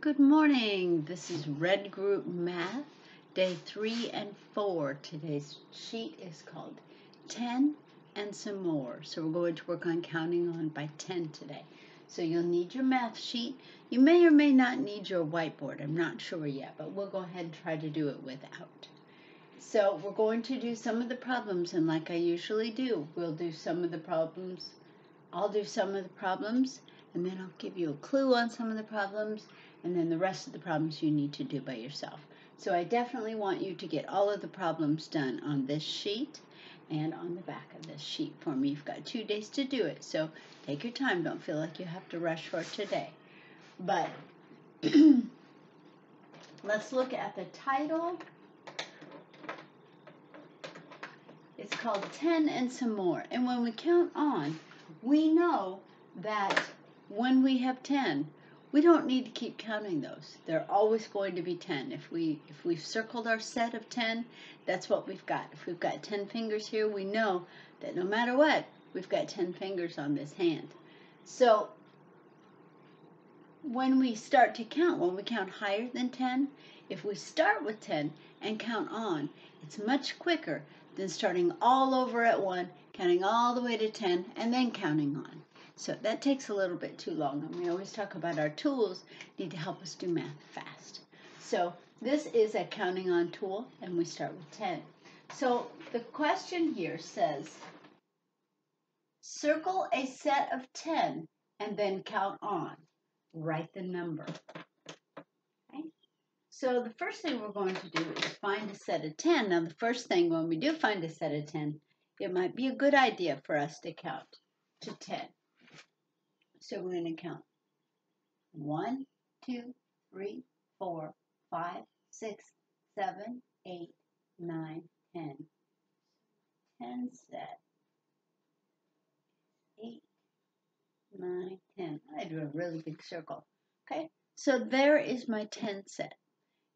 Good morning. This is Red Group Math, day 3 and 4. Today's sheet is called 10 and some more. So we're going to work on counting on by 10 today. So you'll need your math sheet. You may or may not need your whiteboard. I'm not sure yet, but we'll go ahead and try to do it without. So we're going to do some of the problems, and like I usually do, we'll do some of the problems. I'll do some of the problems, and then I'll give you a clue on some of the problems, and then the rest of the problems you need to do by yourself. So I definitely want you to get all of the problems done on this sheet and on the back of this sheet for me. You've got 2 days to do it, so take your time. Don't feel like you have to rush for it today. But let's look at the title. It's called 10 and some more. And when we count on, we know that when we have 10, we don't need to keep counting those. They're always going to be 10. If we've circled our set of 10, that's what we've got. If we've got 10 fingers here, we know that no matter what, we've got 10 fingers on this hand. So when we start to count, when we count higher than 10, if we start with 10 and count on, it's much quicker than starting all over at 1, counting all the way to 10, and then counting on. So that takes a little bit too long, and we always talk about our tools need to help us do math fast. So this is a counting on tool, and we start with 10. So the question here says, circle a set of 10 and then count on. Write the number. Okay? So the first thing we're going to do is find a set of 10. Now the first thing, when we do find a set of 10, it might be a good idea for us to count to 10. So we're going to count 1, 2, 3, 4, 5, 6, 7, 8, 9, 10. 10 set. 8, 9, 10. I drew a really big circle. Okay, so there is my 10 set.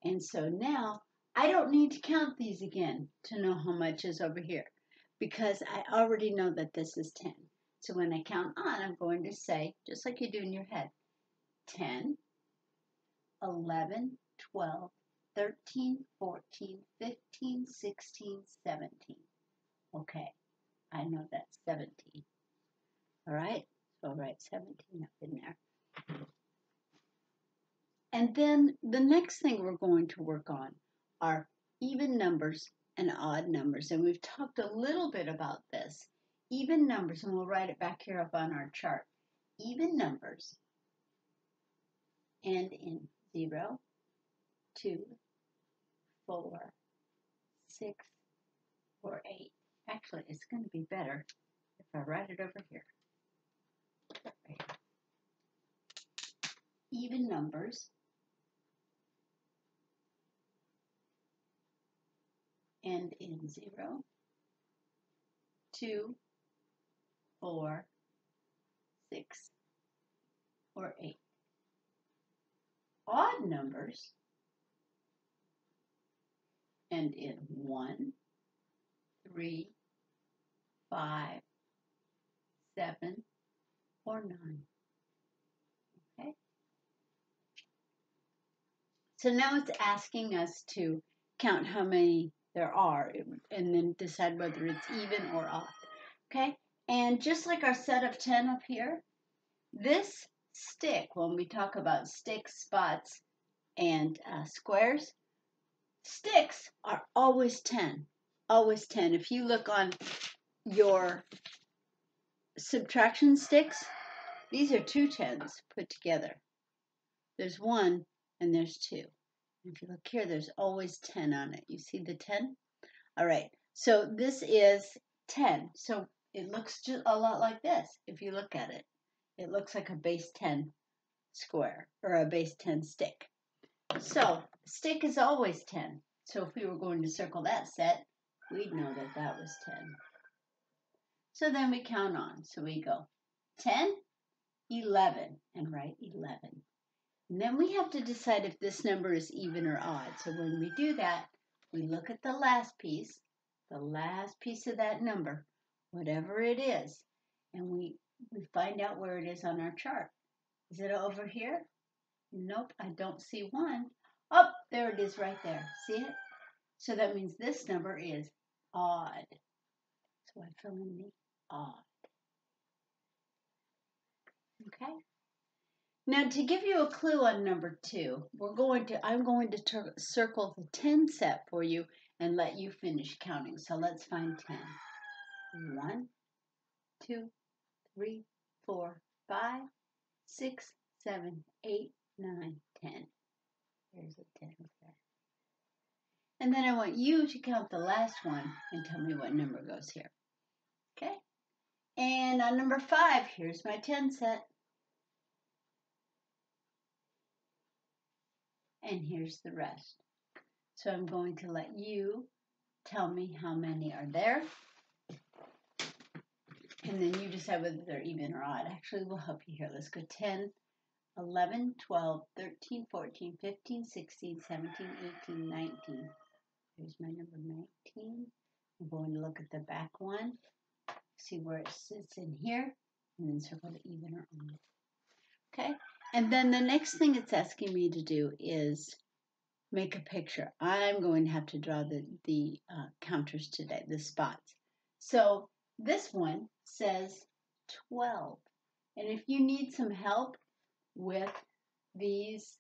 And so now I don't need to count these again to know how much is over here, because I already know that this is 10. So when I count on, I'm going to say, just like you do in your head, 10, 11, 12, 13, 14, 15, 16, 17. Okay, I know that's 17. All right, so I'll write 17 up in there. And then the next thing we're going to work on are even numbers and odd numbers. And we've talked a little bit about this. Even numbers, and we'll write it back here up on our chart. Even numbers end in 0, 2, 4, 6, or 8. Actually, it's going to be better if I write it over here. Right. Even numbers end in 0, 2, 4, 6, or 8. Odd numbers end in 1, 3, 5, 7, or 9. Okay? So now it's asking us to count how many there are and then decide whether it's even or odd. Okay? And just like our set of 10 up here, this stick, when we talk about sticks, spots, and squares, sticks are always 10. Always 10. If you look on your subtraction sticks, these are 2 10s put together. There's 1 and there's 2. If you look here, there's always 10 on it. You see the 10? All right, so this is 10. So it looks just a lot like this. If you look at it, it looks like a base 10 square or a base 10 stick. So stick is always 10. So if we were going to circle that set, we'd know that that was 10. So then we count on. So we go 10, 11, and write 11. And then we have to decide if this number is even or odd. So when we do that, we look at the last piece of that number, whatever it is, and we find out where it is on our chart. Is it over here? Nope, I don't see one. Oh, there it is right there. See it? So that means this number is odd. So I fill in the odd. Okay? Now to give you a clue on number 2, I'm going to circle the 10 set for you and let you finish counting. So let's find 10. 1, 2, 3, 4, 5, 6, 7, 8, 9, 10. There's a 10 there. And then I want you to count the last one and tell me what number goes here. Okay? And on number 5, here's my 10 set. And here's the rest. So I'm going to let you tell me how many are there. And then you decide whether they're even or odd. Actually, we'll help you here. Let's go 10, 11, 12, 13, 14, 15, 16, 17, 18, 19. Here's my number 19. I'm going to look at the back one, see where it sits in here, and then circle the even or odd. Okay? And then the next thing it's asking me to do is make a picture. I'm going to have to draw the counters today, the spots. So this one says 12. And if you need some help with these,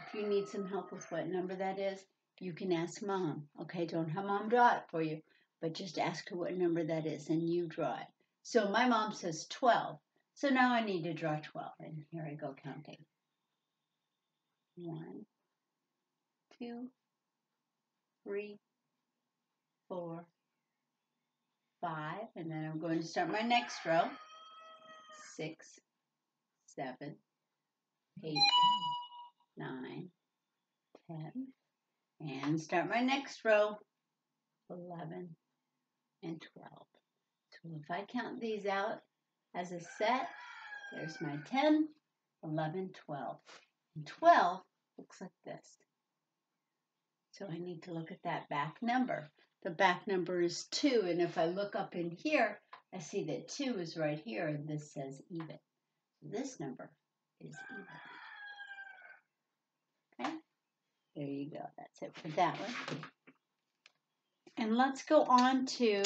if you need some help with what number that is, you can ask Mom. Okay, don't have Mom draw it for you, but just ask her what number that is and you draw it. So my mom says 12. So now I need to draw 12. And here I go counting. 1, 2, 3, 4, 5, and then I'm going to start my next row. 6, 7, 8, 9, 10, and start my next row. 11 and 12. So if I count these out as a set, there's my 10, 11, 12. And 12 looks like this. So I need to look at that back number. The back number is 2, and if I look up in here, I see that 2 is right here, and this says even. So this number is even. Okay? There you go. That's it for that one. And let's go on to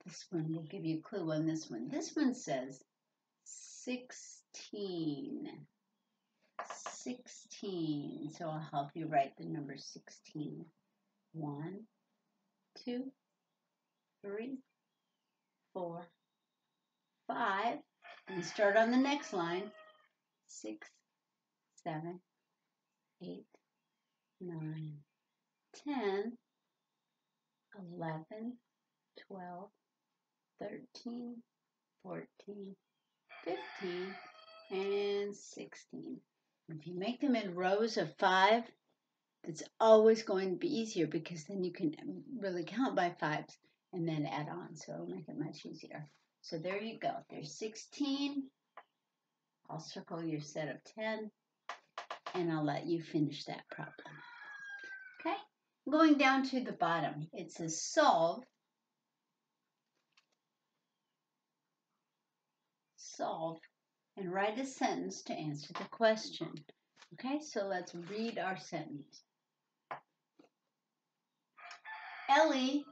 this one. We'll give you a clue on this one. This one says 16. 16. So I'll help you write the number 16. 1, 2, 3, 4, 5. And start on the next line. 6, 7, 8, 9, 10, 11, 12, 13, 14, 15, and 16. If you make them in rows of 5, it's always going to be easier because then you can really count by 5s and then add on. So it'll make it much easier. So there you go. There's 16. I'll circle your set of 10 and I'll let you finish that problem. Okay? Going down to the bottom, it says solve. Solve and write a sentence to answer the question. Okay, so let's read our sentence. Ellie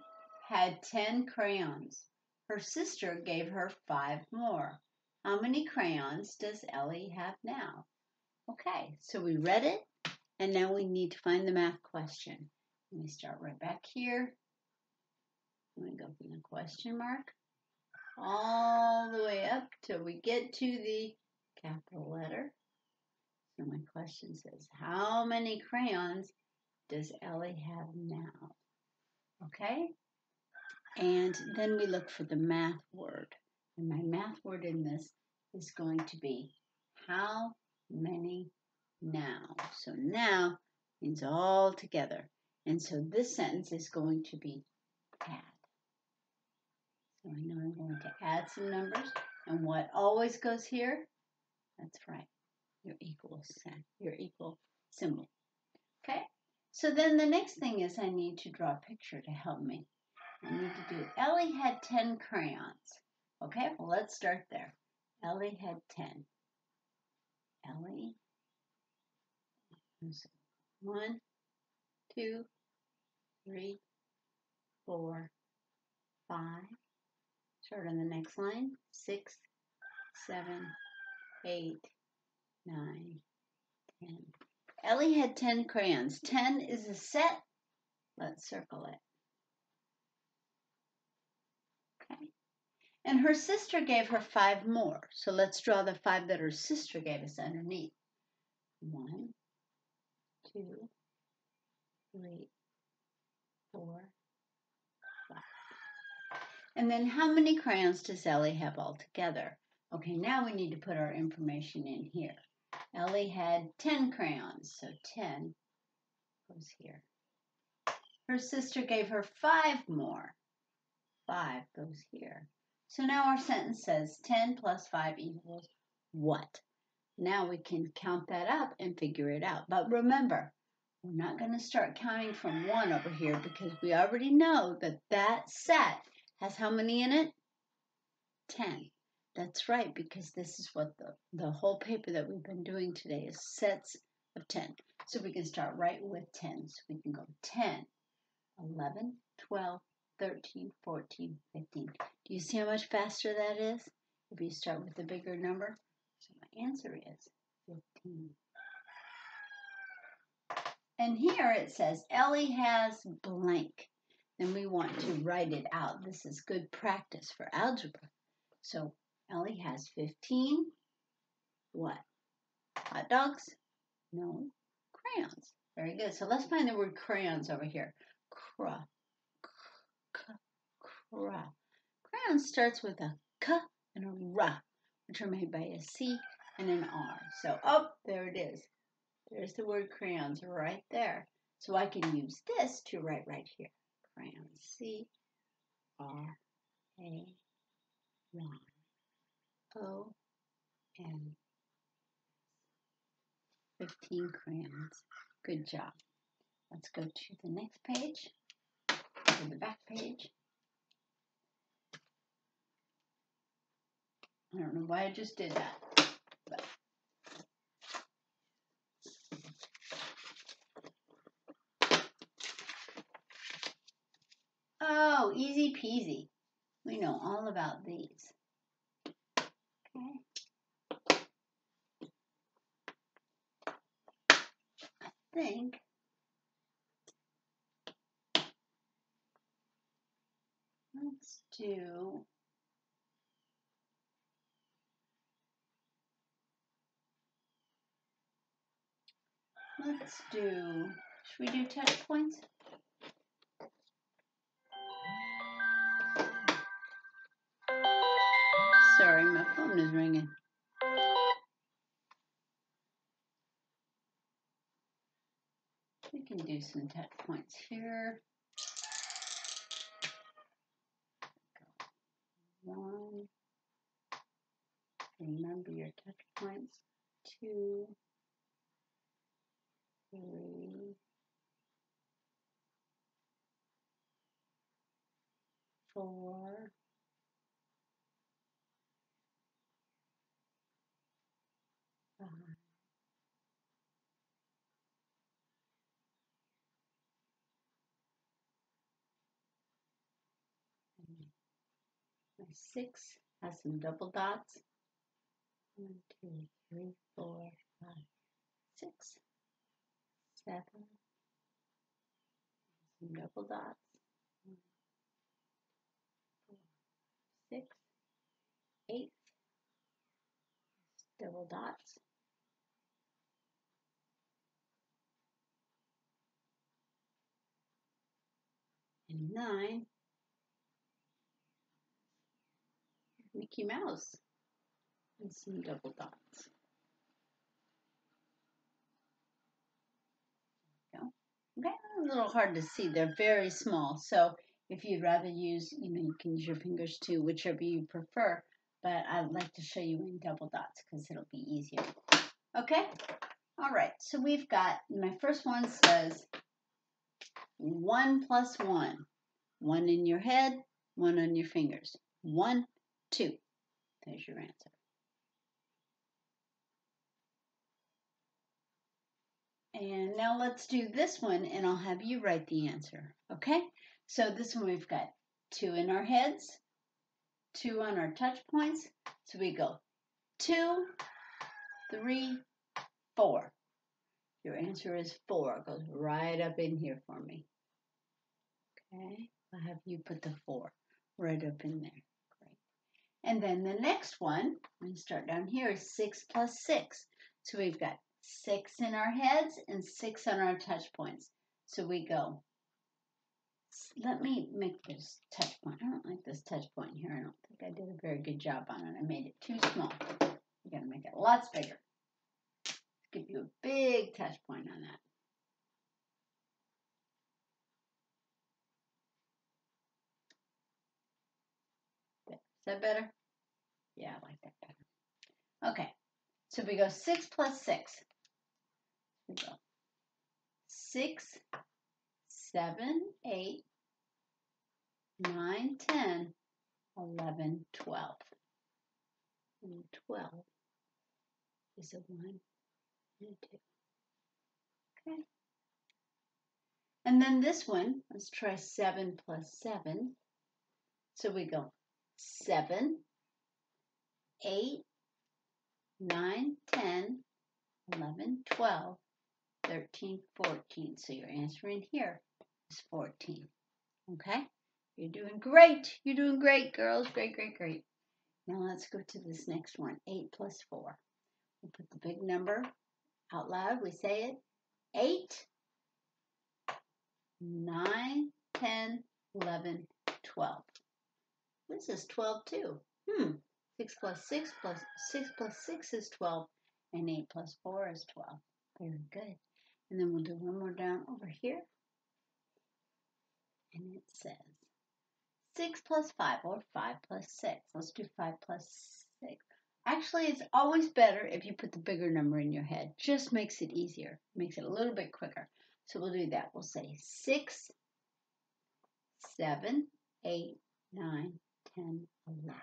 had 10 crayons. Her sister gave her 5 more. How many crayons does Ellie have now? Okay, so we read it, and now we need to find the math question. Let me start right back here. I'm going to go from the question mark all the way up till we get to the capital letter. So my question says, how many crayons does Ellie have now? Okay? And then we look for the math word. And my math word in this is going to be how many now. So now means all together. And so this sentence is going to be add. So I know I'm going to add some numbers. And what always goes here? That's right, your equal symbol. Okay? So then the next thing is I need to draw a picture to help me. I need to do, Ellie had 10 crayons. Okay, well, let's start there. Ellie had 10. Ellie, 1, 2, 3, 4, 5. Start on the next line. 6, 7, 8, 9, 10. Ellie had 10 crayons. 10 is a set. Let's circle it. Okay. And her sister gave her 5 more. So let's draw the 5 that her sister gave us underneath. 1, 2, 3, 4, 5. And then how many crayons does Ellie have altogether? Okay, now we need to put our information in here. Ellie had 10 crayons, so 10 goes here. Her sister gave her 5 more. 5 goes here. So now our sentence says 10 plus 5 equals what? Now we can count that up and figure it out. But remember, we're not going to start counting from 1 over here because we already know that that set has how many in it? 10. That's right, because this is what the whole paper that we've been doing today is sets of 10. So we can start right with 10. So we can go 10, 11, 12, 13, 14, 15. Do you see how much faster that is if you start with the bigger number? So my answer is 15. And here it says Ellie has blank. Then we want to write it out. This is good practice for algebra. So Ellie has 15, what? Hot dogs? No, crayons. Very good. So let's find the word crayons over here. Cra. Crayon starts with a K and a R, which are made by a C and an R. So, there it is. There's the word crayons right there. So I can use this to write right here. Crayons. C-R-A-Y-O-N. 15 crayons. Good job. Let's go to the next page, to the back page. I don't know why I just did that. But. Oh, easy peasy. We know all about these. Okay. I think let's do should we do touch points? Sorry, my phone is ringing. We can do some touch points here. 1. Remember your touch points. 2, 3, 4, 5. My 6 has some double dots. 1, 2, 3, 4, 5, 6, 7. Some double dots. 1, 4, 6, 8. Double dots. And 9. Mickey Mouse. And some double dots. Okay, a little hard to see. They're very small. So if you'd rather use, you can use your fingers too, whichever you prefer. But I'd like to show you in double dots because it'll be easier. Okay? All right. So we've got, my first one says 1 plus 1. 1 in your head, 1 on your fingers. 1, 2. There's your answer. And now let's do this one, and I'll have you write the answer, okay? So this one we've got 2 in our heads, 2 on our touch points. So we go 2, 3, 4. Your answer is 4. It goes right up in here for me. Okay, I'll have you put the 4 right up in there. Great. And then the next one, I'm going to start down here, is 6 plus 6. So we've got 6 in our heads and 6 on our touch points. So we go, let me make this touch point. I don't like this touch point here. I don't think I did a very good job on it. I made it too small. You got to make it lots bigger. Give you a big touch point on that. Is that better? Yeah, I like that better. Okay, so we go 6 plus 6. We go 6, 7, 8, 9, 10, 11, 12. And 12 is a 1 and a 2. Okay. And then this one, let's try 7 plus 7. So we go 7, 8, 9, 10, 11, 12, 13, 14. So your answer in here is 14. Okay? You're doing great. You're doing great, girls. Great, great, great. Now let's go to this next one. 8 plus 4. We'll put the big number out loud. We say it. 8, 9, 10, 11, 12. This is 12 too. 6 plus 6 plus 6 plus 6 is 12. And 8 plus 4 is 12. Very good. And then we'll do one more down over here. And it says 6 plus 5 or 5 plus 6. Let's do 5 plus 6. Actually, it's always better if you put the bigger number in your head. Just makes it easier. Makes it a little bit quicker. So we'll do that. We'll say 6, 7, 8, 9, 10, 11.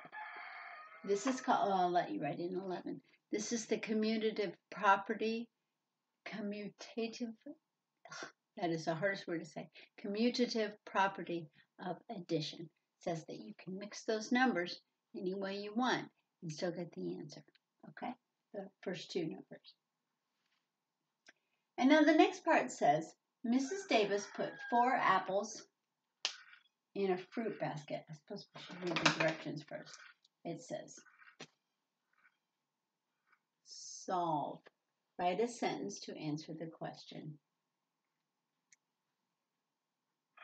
This is called, I'll let you write in 11. This is the commutative property. Commutative, that is the hardest word to say. Commutative property of addition. It says that you can mix those numbers any way you want and still get the answer. Okay? The first two numbers. And now the next part says, Mrs. Davis put 4 apples in a fruit basket. I suppose we should read the directions first. It says, solve. Write a sentence to answer the question.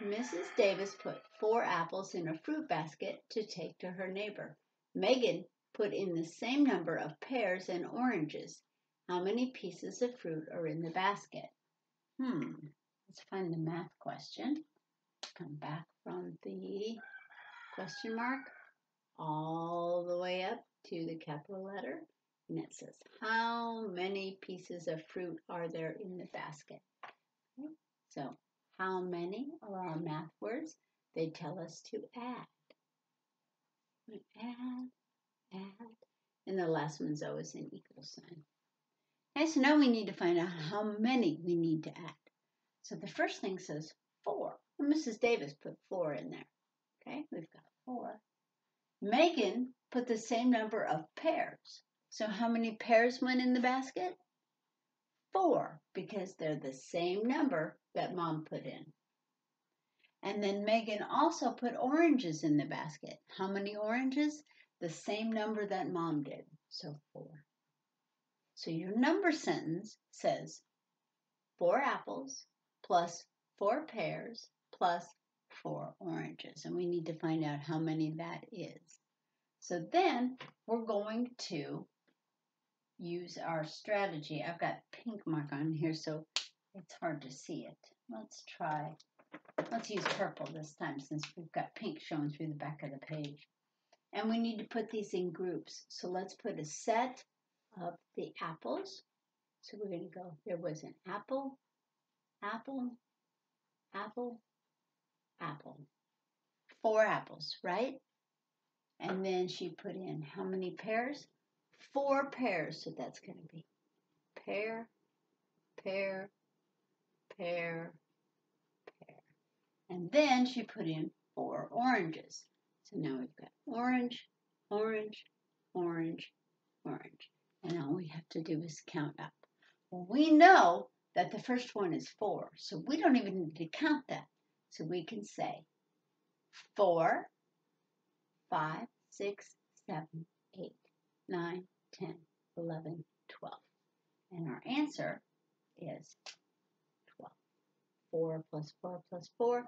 Mrs. Davis put 4 apples in a fruit basket to take to her neighbor. Megan put in the same number of pears and oranges. How many pieces of fruit are in the basket? Let's find the math question. Come back from the question mark all the way up to the capital letter. And it says, how many pieces of fruit are there in the basket? Okay. So, how many are our math words? They tell us to add. We add. And the last one's always an equal sign. Okay, so now we need to find out how many we need to add. So the first thing says 4. Well, Mrs. Davis put 4 in there. Okay, we've got 4. Megan put the same number of pears. So how many pears went in the basket? 4, because they're the same number that Mom put in. And then Megan also put oranges in the basket. How many oranges? The same number that Mom did, so 4. So your number sentence says 4 apples plus 4 pears plus 4 oranges. And we need to find out how many that is. So then we're going to use our strategy. I've got pink mark on here, so it's hard to see it. Let's use purple this time since we've got pink showing through the back of the page. And we need to put these in groups. So let's put a set of the apples. So we're going to go, there was an apple, apple, apple, apple. 4 apples, right? And then she put in how many pears? 4 pears. So that's going to be pear, pear, pear, pear. And then she put in 4 oranges. So now we've got orange, orange, orange, orange. And all we have to do is count up. Well, we know that the first one is 4, so we don't even need to count that. So we can say 4, 5, 6, 7, 8, 9, 10, 11, 12. And our answer is 12. 4 plus 4 plus 4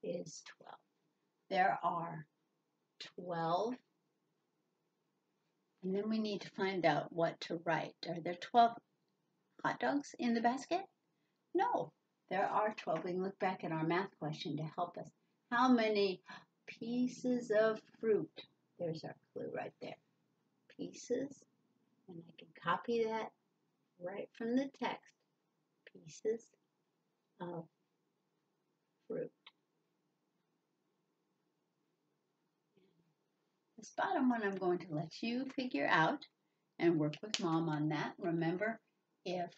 is 12. There are 12. And then we need to find out what to write. Are there 12 hot dogs in the basket? No, there are 12. We can look back at our math question to help us. How many pieces of fruit? There's our clue right there. Pieces. And I can copy that right from the text. Pieces of fruit. This bottom one I'm going to let you figure out and work with Mom on that. Remember, if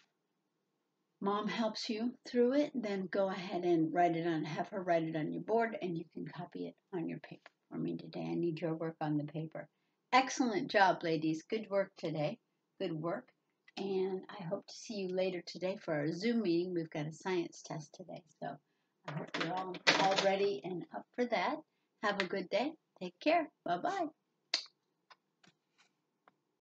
Mom helps you through it, then go ahead and have her write it on your board, and you can copy it on your paper for me today. I need your work on the paper. Excellent job, ladies. Good work today. Good work. And I hope to see you later today for our Zoom meeting. We've got a science test today, so I hope you're all ready and up for that. Have a good day. Take care. Bye-bye.